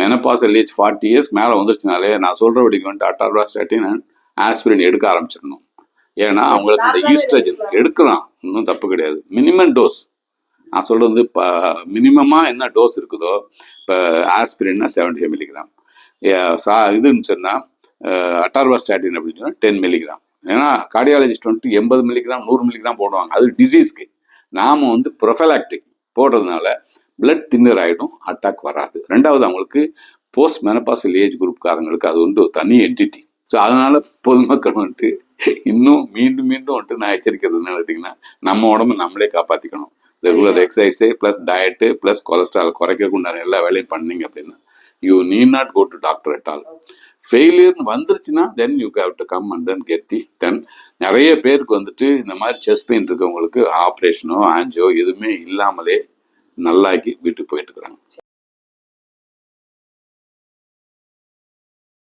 Menopausal age 40 years மேலே வந்துருச்சுனாலே நான் சொல்கிறபடிக்கு வந்துட்டு அட்டார்வாஸ்டாட்டின் அண்ட் ஆஸ்பிரின் எடுக்க ஆரம்பிச்சிடணும். ஏன்னா அவங்களுக்கு இந்த ஈஸ்ட்ரஜன் எடுக்கலாம், இன்னும் தப்பு கிடையாது. மினிமம் டோஸ் நான் சொல்கிறது வந்து இப்போ மினிமமாக என்ன டோஸ் இருக்குதோ, இப்போ ஆஸ்பிரின்னா 70 மில்லிகிராம், இதுன்னு சொன்னால் அட்டார்வாஸ்டாட்டின் அப்படின்னு சொன்னால் 10 மில்லிகிராம். ஏன்னா கார்டியாலஜிஸ்ட் வந்துட்டு 80 மில்லிகிராம் 100 மில்லிகிராம் போடுவாங்க, அது டிசீஸ்க்கு. நாம் வந்து ப்ரொஃபலாக்டிக் போடுறதுனால பிளட் தின்னர் ஆகிடும், அட்டாக் வராது. ரெண்டாவது அவங்களுக்கு போஸ்ட் மெனபாசல் ஏஜ் குரூப்காரங்களுக்கு அது வந்து தனி என்டிட்டி. ஸோ அதனால பொதுமக்கள் வந்துட்டு இன்னும் மீண்டும் மீண்டும் வந்துட்டு நான் எச்சரிக்கிறது என்ன கேட்டிங்கன்னா, நம்ம உடம்பு நம்மளே காப்பாற்றிக்கணும். Regular exercise plus diet plus cholesterol குறைக்கக்குண்டான எல்லா வேலையும் பண்ணீங்க அப்படின்னா you need not go to doctor at all. ஃபெயிலியர்னு வந்துருச்சுன்னா then you have to come and then get the then. நிறைய பேருக்கு வந்துட்டு இந்த மாதிரி செஸ்ட் பெயின் இருக்கவங்களுக்கு ஆப்ரேஷனோ ஆன்ஜியோ எதுவுமே இல்லாமலே நல்லாக்கி வீட்டுக்கு போயிட்டு இருக்கிறாங்க.